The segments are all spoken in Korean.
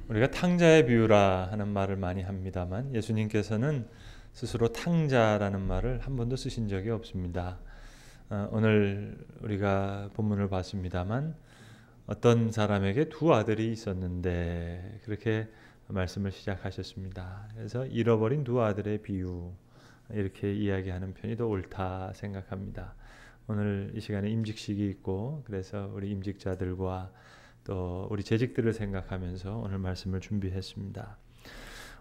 우리가 탕자의 비유라 하는 말을 많이 합니다만 예수님께서는 스스로 탕자라는 말을 한 번도 쓰신 적이 없습니다. 오늘 우리가 본문을 봤습니다만 어떤 사람에게 두 아들이 있었는데 그렇게 말씀을 시작하셨습니다. 그래서 잃어버린 두 아들의 비유 이렇게 이야기하는 편이 더 옳다 생각합니다. 오늘 이 시간에 임직식이 있고 그래서 우리 임직자들과 또 우리 재직들을 생각하면서 오늘 말씀을 준비했습니다.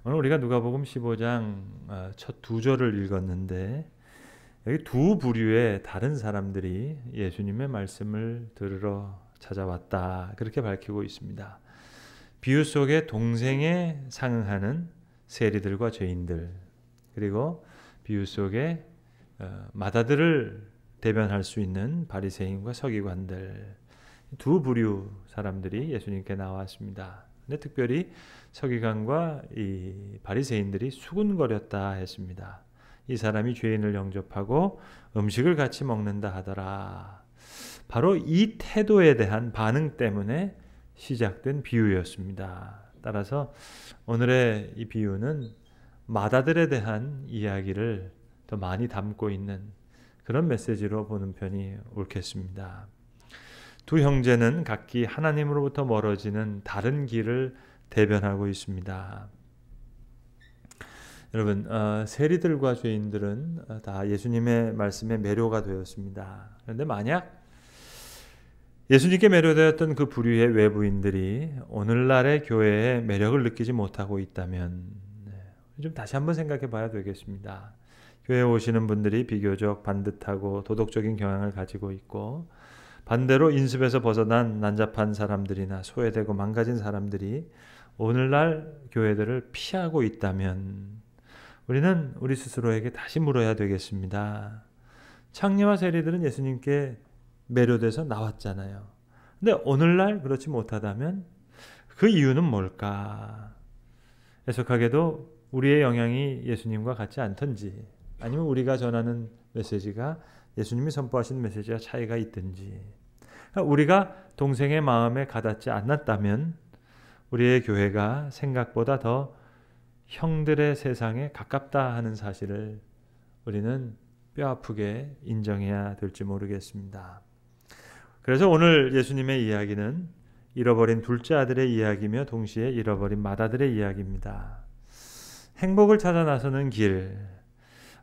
오늘 우리가 누가복음 15장 첫 두 절을 읽었는데 여기 두 부류의 다른 사람들이 예수님의 말씀을 들으러 찾아왔다 그렇게 밝히고 있습니다. 비유 속에 동생에 상응하는 세리들과 죄인들, 그리고 비유 속에 맏아들을 대변할 수 있는 바리새인과 서기관들, 두 부류 사람들이 예수님께 나왔습니다. 근데 특별히 서기관과 이 바리새인들이 수군거렸다 했습니다. 이 사람이 죄인을 영접하고 음식을 같이 먹는다 하더라. 바로 이 태도에 대한 반응 때문에 시작된 비유였습니다. 따라서 오늘의 이 비유는 맏아들에 대한 이야기를 더 많이 담고 있는 그런 메시지로 보는 편이 옳겠습니다. 두 형제는 각기 하나님으로부터 멀어지는 다른 길을 대변하고 있습니다. 여러분, 세리들과 죄인들은 다 예수님의 말씀에 매료가 되었습니다. 그런데 만약 예수님께 매료되었던 그 부류의 외부인들이 오늘날의 교회에 매력을 느끼지 못하고 있다면 좀 다시 한번 생각해 봐야 되겠습니다. 교회에 오시는 분들이 비교적 반듯하고 도덕적인 경향을 가지고 있고 반대로 인습에서 벗어난 난잡한 사람들이나 소외되고 망가진 사람들이 오늘날 교회들을 피하고 있다면 우리는 우리 스스로에게 다시 물어야 되겠습니다. 창녀와 세리들은 예수님께 매료돼서 나왔잖아요. 근데 오늘날 그렇지 못하다면 그 이유는 뭘까? 해석하게도 우리의 영향이 예수님과 같지 않던지 아니면 우리가 전하는 메시지가 예수님이 선포하신 메시지와 차이가 있든지 우리가 동생의 마음에 가닿지 않았다면 우리의 교회가 생각보다 더 형들의 세상에 가깝다 하는 사실을 우리는 뼈아프게 인정해야 될지 모르겠습니다. 그래서 오늘 예수님의 이야기는 잃어버린 둘째 아들의 이야기며 동시에 잃어버린 맏아들의 이야기입니다. 행복을 찾아 나서는 길,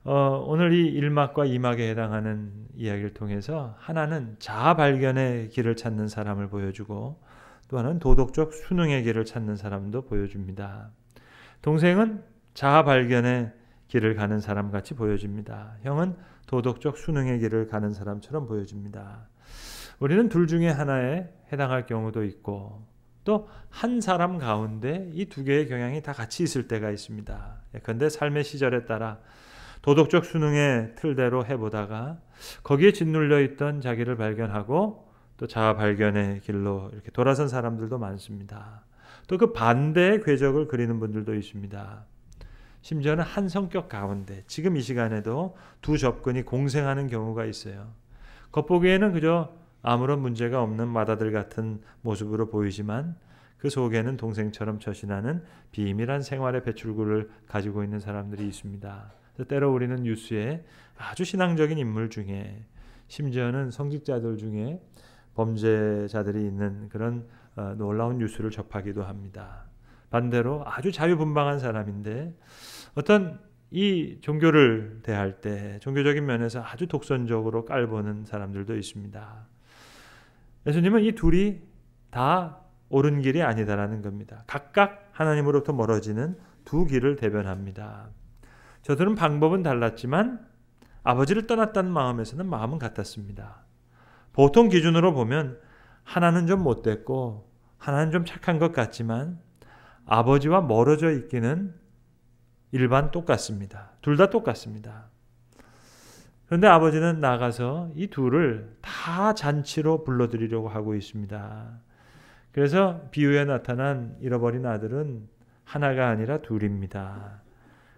오늘 이 1막과 2막에 해당하는 이야기를 통해서 하나는 자아 발견의 길을 찾는 사람을 보여주고 또 하나는 도덕적 순응의 길을 찾는 사람도 보여줍니다. 동생은 자아 발견의 길을 가는 사람같이 보여집니다. 형은 도덕적 순응의 길을 가는 사람처럼 보여집니다. 우리는 둘 중에 하나에 해당할 경우도 있고 또 한 사람 가운데 이 두 개의 경향이 다 같이 있을 때가 있습니다. 그런데 삶의 시절에 따라 도덕적 순응의 틀대로 해보다가 거기에 짓눌려 있던 자기를 발견하고 또 자아 발견의 길로 이렇게 돌아선 사람들도 많습니다. 또 그 반대의 궤적을 그리는 분들도 있습니다. 심지어는 한 성격 가운데 지금 이 시간에도 두 접근이 공생하는 경우가 있어요. 겉보기에는 그저 아무런 문제가 없는 맏아들 같은 모습으로 보이지만 그 속에는 동생처럼 처신하는 비밀한 생활의 배출구를 가지고 있는 사람들이 있습니다. 때로 우리는 뉴스에 아주 신앙적인 인물 중에 심지어는 성직자들 중에 범죄자들이 있는 그런 놀라운 뉴스를 접하기도 합니다. 반대로 아주 자유분방한 사람인데 어떤 이 종교를 대할 때 종교적인 면에서 아주 독선적으로 깔보는 사람들도 있습니다. 예수님은 이 둘이 다 옳은 길이 아니다라는 겁니다. 각각 하나님으로부터 멀어지는 두 길을 대변합니다. 저들은 방법은 달랐지만 아버지를 떠났다는 마음에서는 마음은 같았습니다. 보통 기준으로 보면 하나는 좀 못됐고 하나는 좀 착한 것 같지만 아버지와 멀어져 있기는 일반 똑같습니다. 둘 다 똑같습니다. 그런데 아버지는 나가서 이 둘을 다 잔치로 불러들이려고 하고 있습니다. 그래서 비유에 나타난 잃어버린 아들은 하나가 아니라 둘입니다.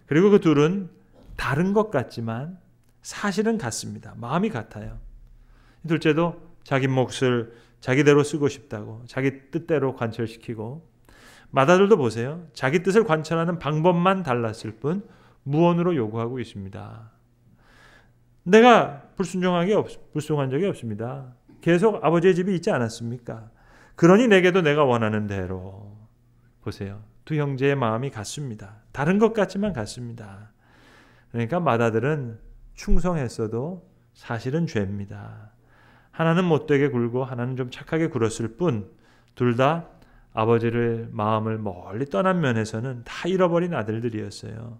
그리고 그 둘은 다른 것 같지만 사실은 같습니다. 마음이 같아요. 둘째도 자기 몫을 자기대로 쓰고 싶다고 자기 뜻대로 관철시키고 마다들도 보세요. 자기 뜻을 관철하는 방법만 달랐을 뿐 무언으로 요구하고 있습니다. 내가 불순종한 적이 없습니다. 계속 아버지의 집이 있지 않았습니까? 그러니 내게도 내가 원하는 대로. 보세요. 두 형제의 마음이 같습니다. 다른 것 같지만 같습니다. 그러니까 마다들은 충성했어도 사실은 죄입니다. 하나는 못되게 굴고 하나는 좀 착하게 굴었을 뿐 둘 다 아버지를 마음을 멀리 떠난 면에서는 다 잃어버린 아들들이었어요.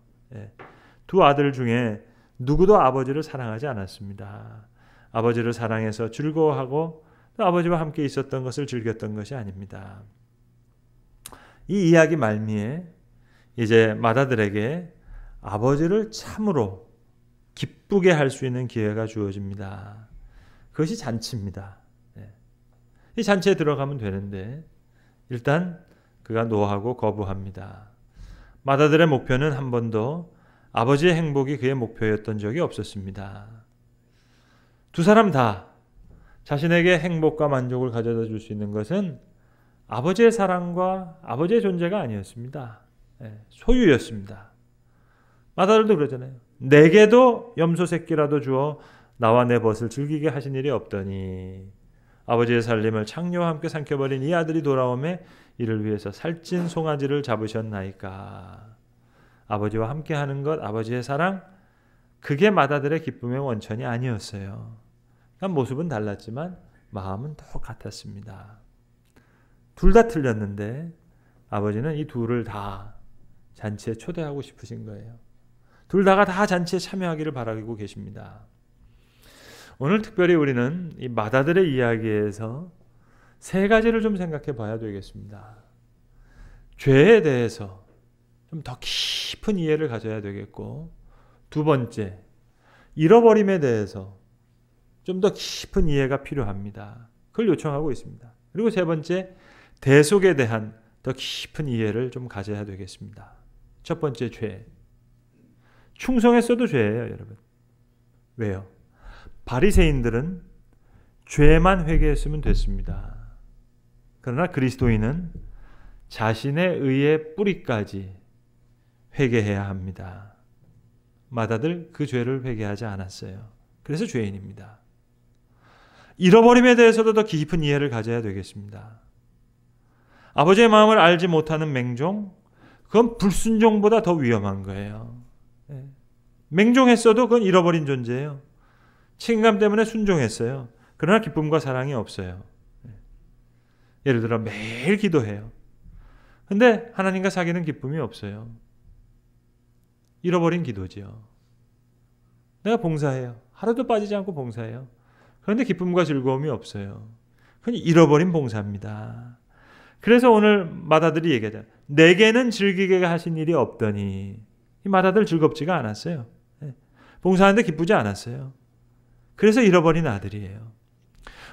두 아들 중에 누구도 아버지를 사랑하지 않았습니다. 아버지를 사랑해서 즐거워하고 또 아버지와 함께 있었던 것을 즐겼던 것이 아닙니다. 이 이야기 말미에 이제 마다들에게 아버지를 참으로 기쁘게 할 수 있는 기회가 주어집니다. 그것이 잔치입니다. 이 잔치에 들어가면 되는데 일단 그가 노하고 거부합니다. 마다들의 목표는 한 번도 아버지의 행복이 그의 목표였던 적이 없었습니다. 두 사람 다 자신에게 행복과 만족을 가져다 줄 수 있는 것은 아버지의 사랑과 아버지의 존재가 아니었습니다. 소유였습니다. 마다들도 그러잖아요. 내게도 염소 새끼라도 주어 나와 내 벗을 즐기게 하신 일이 없더니 아버지의 살림을 창녀와 함께 삼켜버린 이 아들이 돌아오매 이를 위해서 살찐 송아지를 잡으셨나이까. 아버지와 함께하는 것, 아버지의 사랑, 그게 마다들의 기쁨의 원천이 아니었어요. 그러니까 모습은 달랐지만 마음은 똑같았습니다. 둘 다 틀렸는데 아버지는 이 둘을 다 잔치에 초대하고 싶으신 거예요. 둘 다가 다 잔치에 참여하기를 바라고 계십니다. 오늘 특별히 우리는 이 마다들의 이야기에서 세 가지를 좀 생각해 봐야 되겠습니다. 죄에 대해서 좀 더 깊은 이해를 가져야 되겠고, 두 번째, 잃어버림에 대해서 좀 더 깊은 이해가 필요합니다. 그걸 요청하고 있습니다. 그리고 세 번째, 대속에 대한 더 깊은 이해를 좀 가져야 되겠습니다. 첫 번째, 죄. 충성했어도 죄예요, 여러분. 왜요? 바리새인들은 죄만 회개했으면 됐습니다. 그러나 그리스도인은 자신의 의의 뿌리까지 회개해야 합니다. 마다들 그 죄를 회개하지 않았어요. 그래서 죄인입니다. 잃어버림에 대해서도 더 깊은 이해를 가져야 되겠습니다. 아버지의 마음을 알지 못하는 맹종, 그건 불순종보다 더 위험한 거예요. 맹종했어도 그건 잃어버린 존재예요. 책임감 때문에 순종했어요. 그러나 기쁨과 사랑이 없어요. 예를 들어 매일 기도해요. 근데 하나님과 사귀는 기쁨이 없어요. 잃어버린 기도지요. 내가 봉사해요. 하루도 빠지지 않고 봉사해요. 그런데 기쁨과 즐거움이 없어요. 그건 잃어버린 봉사입니다. 그래서 오늘 마다들이 얘기하잖아요. 내게는 즐기게 하신 일이 없더니. 이 마다들 즐겁지가 않았어요. 봉사하는데 기쁘지 않았어요. 그래서 잃어버린 아들이에요.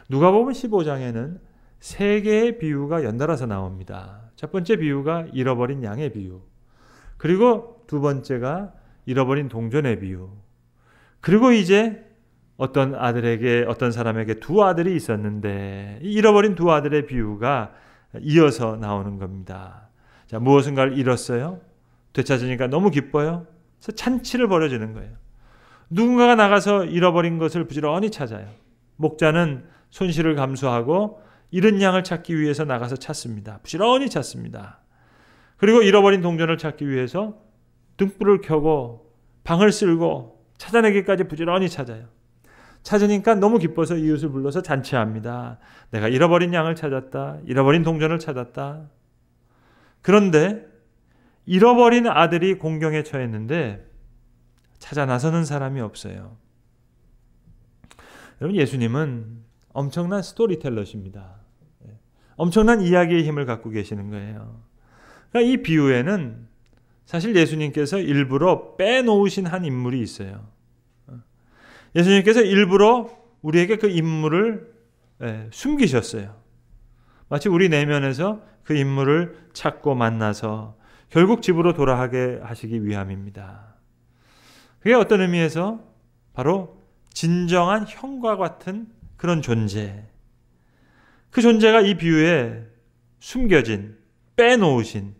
누가복음 15장에는 세 개의 비유가 연달아서 나옵니다. 첫 번째 비유가 잃어버린 양의 비유. 그리고 두 번째가 잃어버린 동전의 비유. 그리고 이제 어떤 사람에게 두 아들이 있었는데 이 잃어버린 두 아들의 비유가 이어서 나오는 겁니다. 자, 무엇인가를 잃었어요? 되찾으니까 너무 기뻐요. 그래서 잔치를 벌여주는 거예요. 누군가가 나가서 잃어버린 것을 부지런히 찾아요. 목자는 손실을 감수하고 잃은 양을 찾기 위해서 나가서 찾습니다. 부지런히 찾습니다. 그리고 잃어버린 동전을 찾기 위해서 등불을 켜고 방을 쓸고 찾아내기까지 부지런히 찾아요. 찾으니까 너무 기뻐서 이웃을 불러서 잔치합니다. 내가 잃어버린 양을 찾았다. 잃어버린 동전을 찾았다. 그런데 잃어버린 아들이 공경에 처했는데 찾아 나서는 사람이 없어요. 여러분, 예수님은 엄청난 스토리텔러십니다. 엄청난 이야기의 힘을 갖고 계시는 거예요. 그러니까 이 비유에는 사실 예수님께서 일부러 빼놓으신 한 인물이 있어요. 예수님께서 일부러 우리에게 그 인물을 숨기셨어요. 마치 우리 내면에서 그 인물을 찾고 만나서 결국 집으로 돌아가게 하시기 위함입니다. 그게 어떤 의미에서 바로 진정한 형과 같은 그런 존재. 그 존재가 이 비유에 숨겨진, 빼놓으신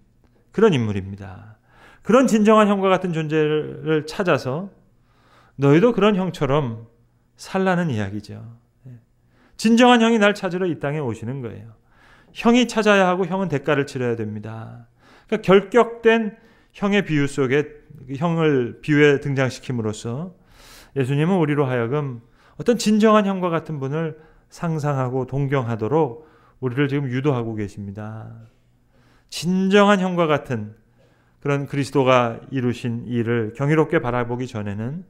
그런 인물입니다. 그런 진정한 형과 같은 존재를 찾아서 너희도 그런 형처럼 살라는 이야기죠. 진정한 형이 날 찾으러 이 땅에 오시는 거예요. 형이 찾아야 하고 형은 대가를 치러야 됩니다. 그러니까 결격된 형의 비유 속에 형을 비유에 등장시킴으로써 예수님은 우리로 하여금 어떤 진정한 형과 같은 분을 상상하고 동경하도록 우리를 지금 유도하고 계십니다. 진정한 형과 같은 그런 그리스도가 이루신 일을 경이롭게 바라보기 전에는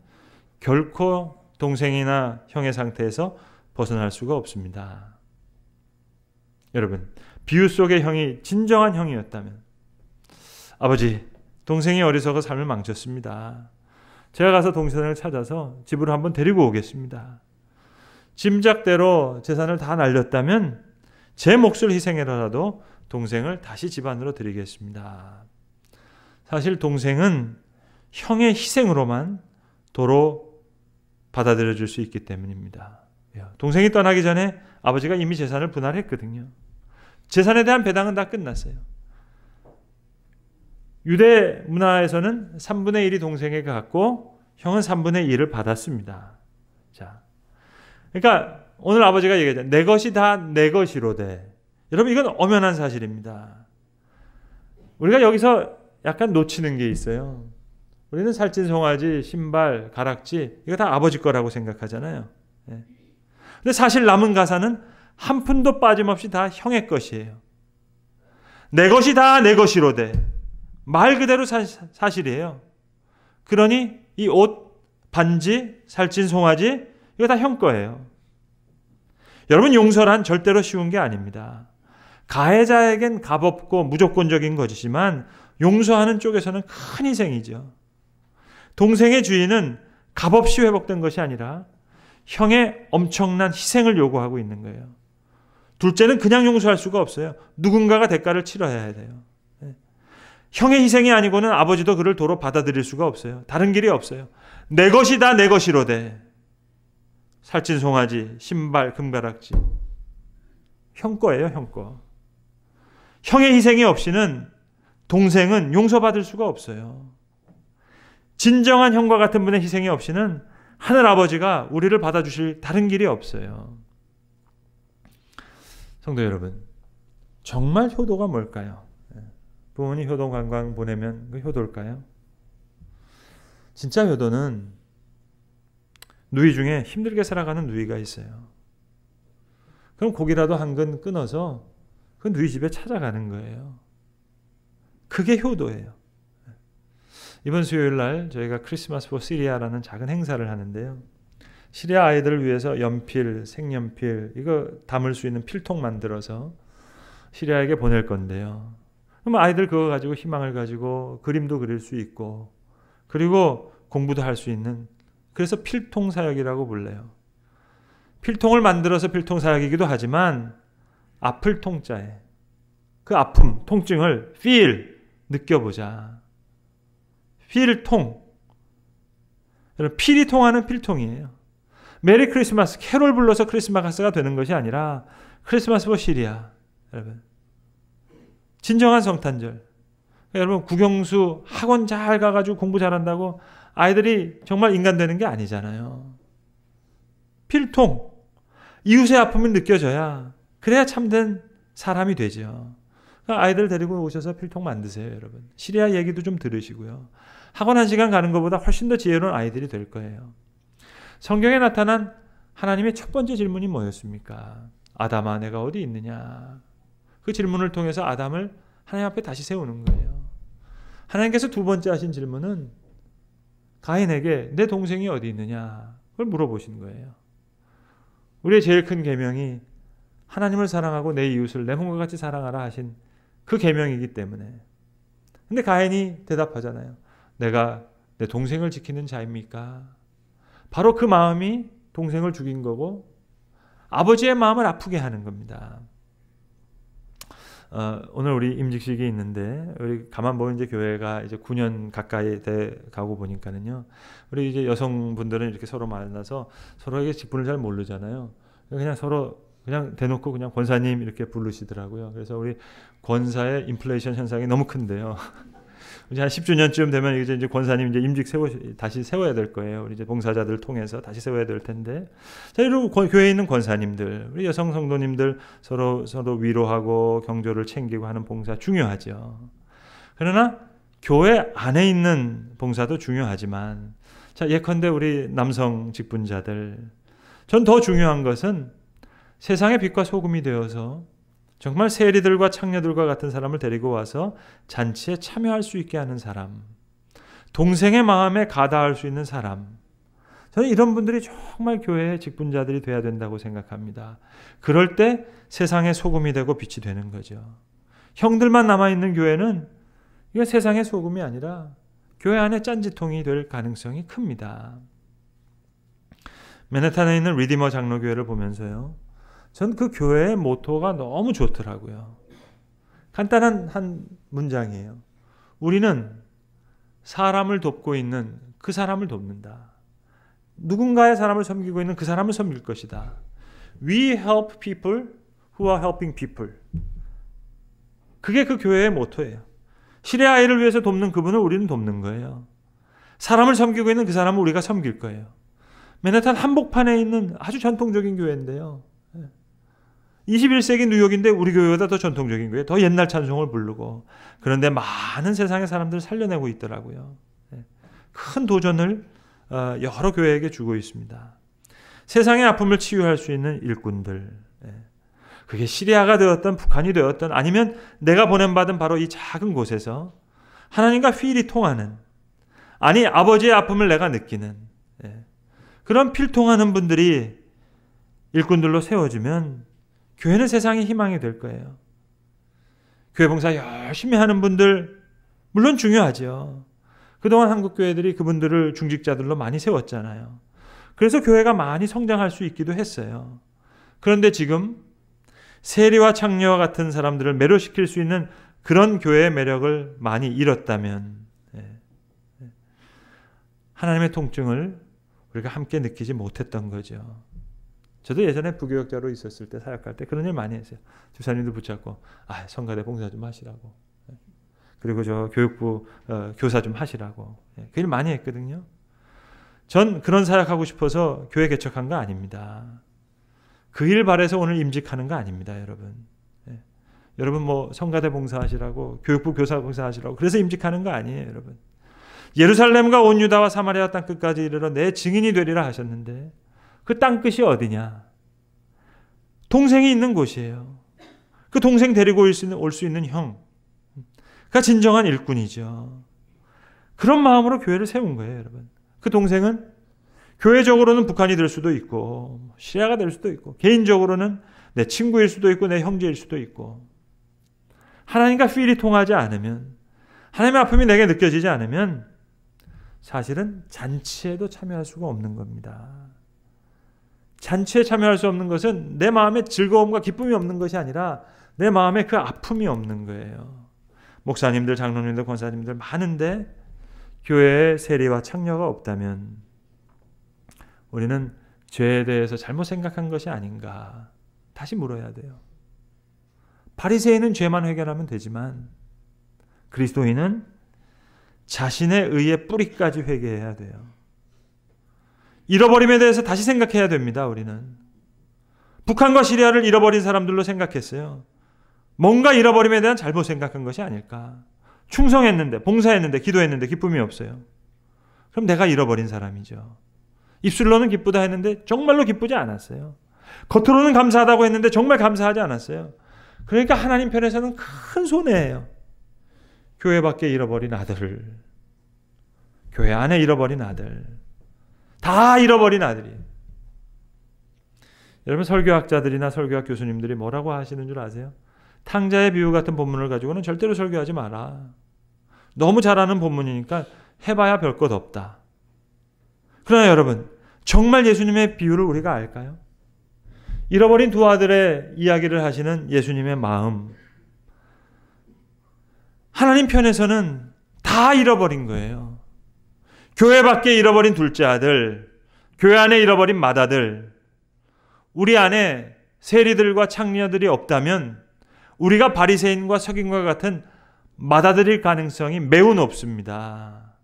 결코 동생이나 형의 상태에서 벗어날 수가 없습니다. 여러분, 비유 속의 형이 진정한 형이었다면, 아버지, 동생이 어리석어 삶을 망쳤습니다. 제가 가서 동생을 찾아서 집으로 한번 데리고 오겠습니다. 짐작대로 재산을 다 날렸다면 제 몫을 희생해라도 동생을 다시 집안으로 드리겠습니다. 사실 동생은 형의 희생으로만 도로 받아들여질 수 있기 때문입니다. 동생이 떠나기 전에 아버지가 이미 재산을 분할했거든요. 재산에 대한 배당은 다 끝났어요. 유대 문화에서는 3분의 1이 동생에게 갔고 형은 3분의 1을 받았습니다. 자, 그러니까 오늘 아버지가 얘기하잖아요. 내 것이 다 내 것이로되. 여러분, 이건 엄연한 사실입니다. 우리가 여기서 약간 놓치는 게 있어요. 우리는 살찐 송아지, 신발, 가락지 이거 다 아버지 거라고 생각하잖아요. 근데 사실 남은 가사는 한 푼도 빠짐없이 다 형의 것이에요. 내 것이 다 내 것이로되. 말 그대로 사실이에요. 그러니 이 옷, 반지, 살찐 송아지 이거 다 형 거예요. 여러분, 용서란 절대로 쉬운 게 아닙니다. 가해자에겐 값없고 무조건적인 것이지만 용서하는 쪽에서는 큰 희생이죠. 동생의 주인은 값없이 회복된 것이 아니라 형의 엄청난 희생을 요구하고 있는 거예요. 둘째는 그냥 용서할 수가 없어요. 누군가가 대가를 치러야 돼요. 형의 희생이 아니고는 아버지도 그를 도로 받아들일 수가 없어요. 다른 길이 없어요. 내 것이 다 내 것이로되. 살찐 송아지, 신발, 금가락지. 형 거예요, 형 거. 형의 희생이 없이는 동생은 용서받을 수가 없어요. 진정한 형과 같은 분의 희생이 없이는 하늘 아버지가 우리를 받아주실 다른 길이 없어요. 성도 여러분, 정말 효도가 뭘까요? 부모님 효도 관광 보내면 그 효도일까요? 진짜 효도는 누이 중에 힘들게 살아가는 누이가 있어요. 그럼 고기라도 한 근 끊어서 그 누이 집에 찾아가는 거예요. 그게 효도예요. 이번 수요일 날 저희가 크리스마스 포 시리아라는 작은 행사를 하는데요. 시리아 아이들을 위해서 연필, 색연필 이거 담을 수 있는 필통 만들어서 시리아에게 보낼 건데요. 그럼 아이들 그거 가지고 희망을 가지고 그림도 그릴 수 있고 그리고 공부도 할 수 있는, 그래서 필통 사역이라고 불러요. 필통을 만들어서 필통 사역이기도 하지만 아플 통자에 그 아픔, 통증을 feel, 느껴보자. 필통. 여러분, 필이 통하는 필통이에요. 메리 크리스마스 캐롤 불러서 크리스마스가 되는 것이 아니라 크리스마스 포 시리아. 여러분, 진정한 성탄절. 여러분, 국영수 학원 잘 가가지고 공부 잘한다고 아이들이 정말 인간 되는 게 아니잖아요. 필통. 이웃의 아픔을 느껴져야, 그래야 참된 사람이 되죠. 그러니까 아이들 데리고 오셔서 필통 만드세요, 여러분. 시리아 얘기도 좀 들으시고요. 학원 1시간 가는 것보다 훨씬 더 지혜로운 아이들이 될 거예요. 성경에 나타난 하나님의 첫 번째 질문이 뭐였습니까? 아담아, 내가 어디 있느냐? 그 질문을 통해서 아담을 하나님 앞에 다시 세우는 거예요. 하나님께서 두 번째 하신 질문은 가인에게 내 동생이 어디 있느냐? 그걸 물어보신 거예요. 우리의 제일 큰 계명이 하나님을 사랑하고 내 이웃을 내 몸과 같이 사랑하라 하신 그 계명이기 때문에. 근데 가인이 대답하잖아요. 내가 내 동생을 지키는 자입니까? 바로 그 마음이 동생을 죽인 거고 아버지의 마음을 아프게 하는 겁니다. 오늘 우리 임직식이 있는데 우리 가만 보면 이제 교회가 이제 9년 가까이 돼 가고 보니까는요. 우리 이제 여성분들은 이렇게 서로 만나서 서로에게 직분을 잘 모르잖아요. 그냥 서로 그냥 대놓고 그냥 권사님 이렇게 부르시더라고요. 그래서 우리 권사의 인플레이션 현상이 너무 큰데요. 이제 한 10주년쯤 되면 이제 권사님 이제 임직 다시 세워야 될 거예요. 우리 이제 봉사자들을 통해서 다시 세워야 될 텐데. 자, 그리고 교회에 있는 권사님들, 우리 여성 성도님들 서로 위로하고 경조를 챙기고 하는 봉사 중요하죠. 그러나 교회 안에 있는 봉사도 중요하지만, 자, 예컨대 우리 남성 직분자들, 전 더 중요한 것은 세상의 빛과 소금이 되어서 정말 세리들과 창녀들과 같은 사람을 데리고 와서 잔치에 참여할 수 있게 하는 사람, 동생의 마음에 가다할 수 있는 사람, 저는 이런 분들이 정말 교회의 직분자들이 돼야 된다고 생각합니다. 그럴 때 세상의 소금이 되고 빛이 되는 거죠. 형들만 남아있는 교회는 이게 세상의 소금이 아니라 교회 안에 짠지통이 될 가능성이 큽니다. 맨해튼에 있는 리디머 장로교회를 보면서요, 전 그 교회의 모토가 너무 좋더라고요. 간단한 한 문장이에요. 우리는 사람을 돕고 있는 그 사람을 돕는다. 누군가의 사람을 섬기고 있는 그 사람을 섬길 것이다. We help people who are helping people. 그게 그 교회의 모토예요. 시대 아이를 위해서 돕는 그분을 우리는 돕는 거예요. 사람을 섬기고 있는 그 사람을 우리가 섬길 거예요. 맨해튼 한복판에 있는 아주 전통적인 교회인데요. 21세기 뉴욕인데 우리 교회보다 더 전통적인 교회, 더 옛날 찬송을 부르고, 그런데 많은 세상의 사람들을 살려내고 있더라고요. 큰 도전을 여러 교회에게 주고 있습니다. 세상의 아픔을 치유할 수 있는 일꾼들, 그게 시리아가 되었던 북한이 되었던 아니면 내가 보냄받은 바로 이 작은 곳에서 하나님과 휠이 통하는, 아니 아버지의 아픔을 내가 느끼는 그런 필통하는 분들이 일꾼들로 세워지면 교회는 세상의 희망이 될 거예요. 교회 봉사 열심히 하는 분들 물론 중요하죠. 그동안 한국 교회들이 그분들을 중직자들로 많이 세웠잖아요. 그래서 교회가 많이 성장할 수 있기도 했어요. 그런데 지금 세리와 창녀와 같은 사람들을 매료시킬 수 있는 그런 교회의 매력을 많이 잃었다면 하나님의 통증을 우리가 함께 느끼지 못했던 거죠. 저도 예전에 부교역자로 있었을 때, 사역할 때 그런 일 많이 했어요. 집사님들 붙잡고 성가대 봉사 좀 하시라고, 그리고 저 교육부 교사 좀 하시라고, 그 일 많이 했거든요. 전 그런 사역하고 싶어서 교회 개척한 거 아닙니다. 그 일 바라서 오늘 임직하는 거 아닙니다, 여러분. 여러분 뭐 성가대 봉사하시라고, 교육부 교사 봉사하시라고 그래서 임직하는 거 아니에요, 여러분. 예루살렘과 온 유다와 사마리아 땅 끝까지 이르러 내 증인이 되리라 하셨는데 그 땅 끝이 어디냐? 동생이 있는 곳이에요. 그 동생 데리고 올 수 있는 형, 그가 진정한 일꾼이죠. 그런 마음으로 교회를 세운 거예요, 여러분. 그 동생은 교회적으로는 북한이 될 수도 있고 시리아가 될 수도 있고 개인적으로는 내 친구일 수도 있고 내 형제일 수도 있고, 하나님과 필이 통하지 않으면, 하나님의 아픔이 내게 느껴지지 않으면 사실은 잔치에도 참여할 수가 없는 겁니다. 잔치에 참여할 수 없는 것은 내 마음에 즐거움과 기쁨이 없는 것이 아니라 내 마음에 그 아픔이 없는 거예요. 목사님들, 장로님들, 권사님들 많은데 교회에 세리와 창녀가 없다면 우리는 죄에 대해서 잘못 생각한 것이 아닌가 다시 물어야 돼요. 바리새인은 죄만 해결하면 되지만 그리스도인은 자신의 의의 뿌리까지 회개해야 돼요. 잃어버림에 대해서 다시 생각해야 됩니다. 우리는 북한과 시리아를 잃어버린 사람들로 생각했어요. 뭔가 잃어버림에 대한 잘못 생각한 것이 아닐까. 충성했는데, 봉사했는데, 기도했는데 기쁨이 없어요. 그럼 내가 잃어버린 사람이죠. 입술로는 기쁘다 했는데 정말로 기쁘지 않았어요. 겉으로는 감사하다고 했는데 정말 감사하지 않았어요. 그러니까 하나님 편에서는 큰 손해예요. 교회 밖에 잃어버린 아들, 교회 안에 잃어버린 아들, 다 잃어버린 아들이. 여러분, 설교학자들이나 설교학 교수님들이 뭐라고 하시는 줄 아세요? 탕자의 비유 같은 본문을 가지고는 절대로 설교하지 마라. 너무 잘하는 본문이니까 해봐야 별 것 없다. 그러나 여러분, 정말 예수님의 비유를 우리가 알까요? 잃어버린 두 아들의 이야기를 하시는 예수님의 마음, 하나님 편에서는 다 잃어버린 거예요. 교회 밖에 잃어버린 둘째 아들, 교회 안에 잃어버린 맏아들, 우리 안에 세리들과 창녀들이 없다면 우리가 바리새인과 서기관과 같은 맏아들일 가능성이 매우 높습니다.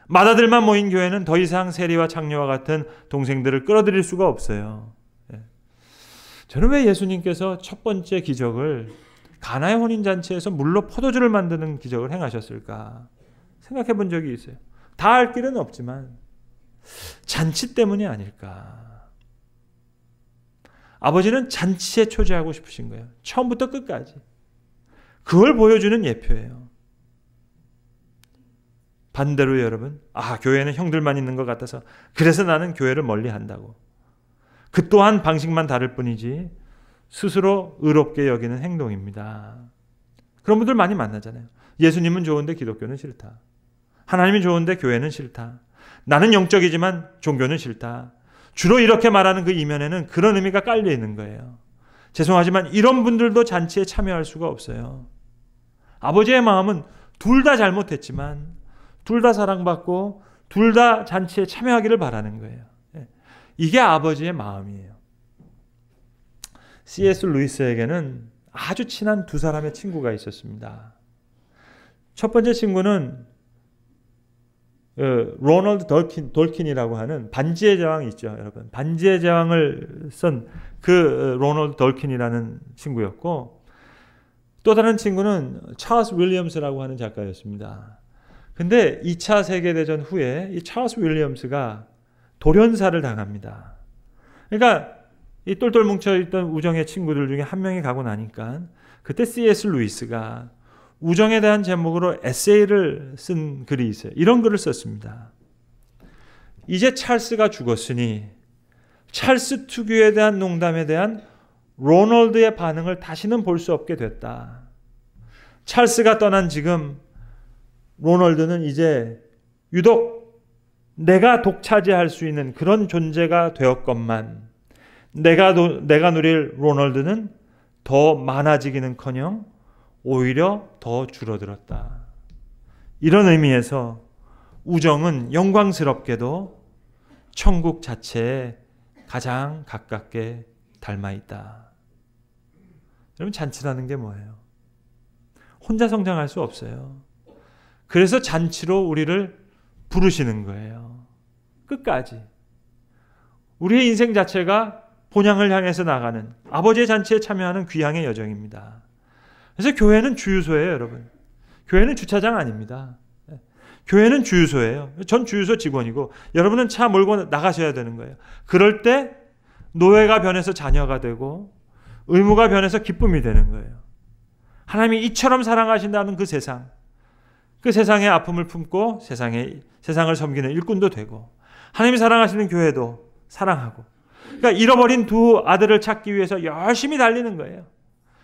맏아들만 모인 교회는 더 이상 세리와 창녀와 같은 동생들을 끌어들일 수가 없어요. 저는 왜 예수님께서 첫 번째 기적을 가나의 혼인잔치에서 물로 포도주를 만드는 기적을 행하셨을까 생각해 본 적이 있어요. 다 알 길은 없지만 잔치 때문이 아닐까. 아버지는 잔치에 초대하고 싶으신 거예요. 처음부터 끝까지. 그걸 보여주는 예표예요. 반대로 여러분, 교회에는 형들만 있는 것 같아서 그래서 나는 교회를 멀리 한다고. 그 또한 방식만 다를 뿐이지 스스로 의롭게 여기는 행동입니다. 그런 분들 많이 만나잖아요. 예수님은 좋은데 기독교는 싫다. 하나님이 좋은데 교회는 싫다. 나는 영적이지만 종교는 싫다. 주로 이렇게 말하는 그 이면에는 그런 의미가 깔려 있는 거예요. 죄송하지만 이런 분들도 잔치에 참여할 수가 없어요. 아버지의 마음은 둘 다 잘못했지만 둘 다 사랑받고 둘 다 잔치에 참여하기를 바라는 거예요. 이게 아버지의 마음이에요. C.S. 루이스에게는 아주 친한 두 사람의 친구가 있었습니다. 첫 번째 친구는 로널드 돌킨이라고 하는 반지의 제왕 있죠, 여러분. 반지의 제왕을 쓴 그 로널드 돌킨이라는 친구였고, 또 다른 친구는 찰스 윌리엄스라고 하는 작가였습니다. 근데 2차 세계대전 후에 이 찰스 윌리엄스가 돌연사를 당합니다. 그러니까 이 똘똘 뭉쳐있던 우정의 친구들 중에 한 명이 가고 나니까 그때 C.S. 루이스가 우정에 대한 제목으로 에세이를 쓴 글이 있어요. 이런 글을 썼습니다. 이제 찰스가 죽었으니 찰스 특유에 대한 농담에 대한 로널드의 반응을 다시는 볼 수 없게 됐다. 찰스가 떠난 지금 로널드는 이제 유독 내가 독차지할 수 있는 그런 존재가 되었건만 내가 누릴 로널드는 더 많아지기는커녕 오히려 더 줄어들었다. 이런 의미에서 우정은 영광스럽게도 천국 자체에 가장 가깝게 닮아 있다. 여러분, 잔치라는 게 뭐예요? 혼자 성장할 수 없어요. 그래서 잔치로 우리를 부르시는 거예요. 끝까지. 우리의 인생 자체가 본향을 향해서 나가는 아버지의 잔치에 참여하는 귀향의 여정입니다. 그래서 교회는 주유소예요, 여러분. 교회는 주차장 아닙니다. 교회는 주유소예요. 전 주유소 직원이고 여러분은 차 몰고 나가셔야 되는 거예요. 그럴 때 노예가 변해서 자녀가 되고 의무가 변해서 기쁨이 되는 거예요. 하나님이 이처럼 사랑하신다는 그 세상, 그 세상의 아픔을 품고 세상을 섬기는 일꾼도 되고 하나님이 사랑하시는 교회도 사랑하고, 그러니까 잃어버린 두 아들을 찾기 위해서 열심히 달리는 거예요.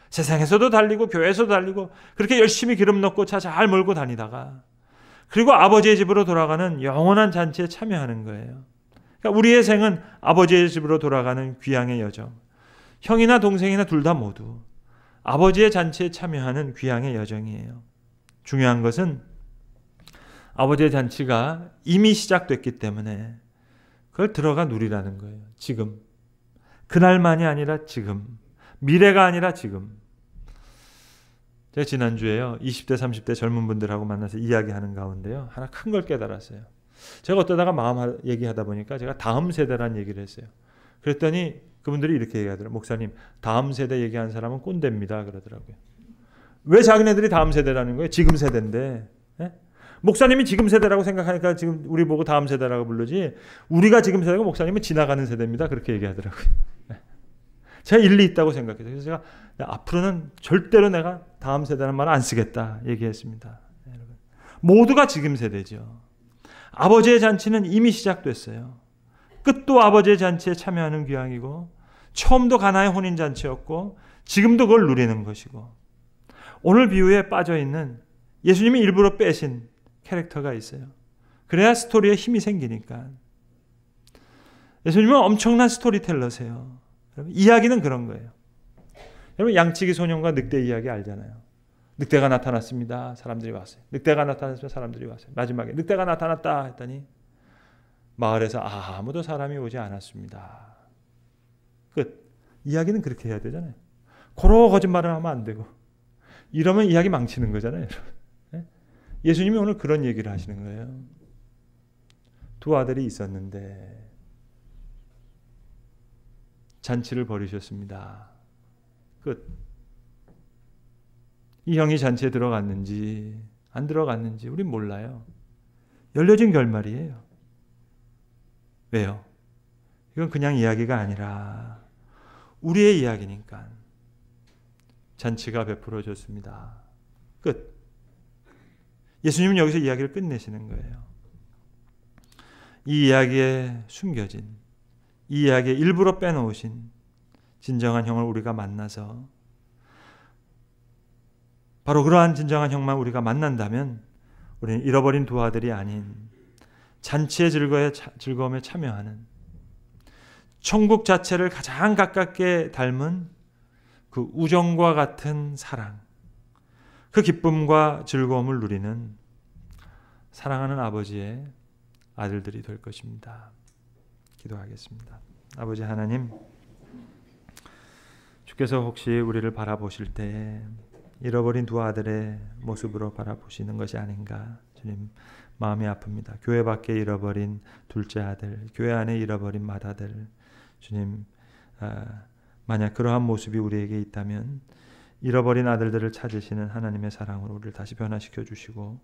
세상에서도 달리고 교회에서도 달리고 그렇게 열심히 기름 넣고 차 잘 몰고 다니다가 그리고 아버지의 집으로 돌아가는 영원한 잔치에 참여하는 거예요. 그러니까 우리의 생은 아버지의 집으로 돌아가는 귀향의 여정. 형이나 동생이나 둘 다 모두 아버지의 잔치에 참여하는 귀향의 여정이에요. 중요한 것은 아버지의 잔치가 이미 시작됐기 때문에 그걸 들어가 누리라는 거예요. 지금. 그날만이 아니라 지금. 미래가 아니라 지금. 제가 지난주에요, 20대 30대 젊은 분들하고 만나서 이야기하는 가운데요, 하나 큰 걸 깨달았어요. 제가 어떠다가 마음 얘기하다 보니까 제가 다음 세대라는 얘기를 했어요. 그랬더니 그분들이 이렇게 얘기하더라고요. 목사님, 다음 세대 얘기하는 사람은 꼰대입니다 그러더라고요. 왜 자기네들이 다음 세대라는 거예요? 지금 세대인데. 예? 목사님이 지금 세대라고 생각하니까 지금 우리 보고 다음 세대라고 부르지, 우리가 지금 세대고 목사님은 지나가는 세대입니다 그렇게 얘기하더라고요. 제가 일리 있다고 생각해요. 그래서 제가 앞으로는 절대로 내가 다음 세대라는 말을 안 쓰겠다 얘기했습니다. 여러분, 모두가 지금 세대죠. 아버지의 잔치는 이미 시작됐어요. 끝도 아버지의 잔치에 참여하는 귀향이고 처음도 가나의 혼인잔치였고 지금도 그걸 누리는 것이고, 오늘 비유에 빠져있는 예수님이 일부러 빼신 캐릭터가 있어요. 그래야 스토리에 힘이 생기니까. 예수님은 엄청난 스토리텔러세요. 여러분, 이야기는 그런 거예요. 여러분, 양치기 소년과 늑대 이야기 알잖아요. 늑대가 나타났습니다. 사람들이 왔어요. 늑대가 나타났습니다. 사람들이 왔어요. 마지막에 늑대가 나타났다 했더니 마을에서 아무도 사람이 오지 않았습니다. 끝. 이야기는 그렇게 해야 되잖아요. 고로 거짓말을 하면 안 되고 이러면 이야기 망치는 거잖아요. 예수님이 오늘 그런 얘기를 하시는 거예요. 두 아들이 있었는데 잔치를 벌이셨습니다. 끝. 이 형이 잔치에 들어갔는지 안 들어갔는지 우린 몰라요. 열려진 결말이에요. 왜요? 이건 그냥 이야기가 아니라 우리의 이야기니까 잔치가 베풀어졌습니다. 끝. 예수님은 여기서 이야기를 끝내시는 거예요. 이 이야기에 숨겨진, 이 이야기에 일부러 빼놓으신 진정한 형을 우리가 만나서 바로 그러한 진정한 형만 우리가 만난다면 우리는 잃어버린 두 아들이 아닌 잔치의 즐거움에 참여하는 천국 자체를 가장 가깝게 닮은 그 우정과 같은 사랑, 그 기쁨과 즐거움을 누리는 사랑하는 아버지의 아들들이 될 것입니다. 기도하겠습니다. 아버지 하나님, 주께서 혹시 우리를 바라보실 때 잃어버린 두 아들의 모습으로 바라보시는 것이 아닌가 주님 마음이 아픕니다. 교회 밖에 잃어버린 둘째 아들, 교회 안에 잃어버린 맏아들, 주님 만약 그러한 모습이 우리에게 있다면 잃어버린 아들들을 찾으시는 하나님의 사랑으로 우리를 다시 변화시켜 주시고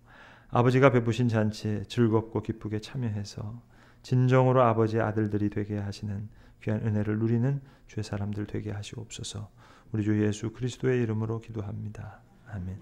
아버지가 베푸신 잔치에 즐겁고 기쁘게 참여해서 진정으로 아버지의 아들들이 되게 하시는 귀한 은혜를 누리는 주의 사람들 되게 하시옵소서. 우리 주 예수 그리스도의 이름으로 기도합니다. 아멘.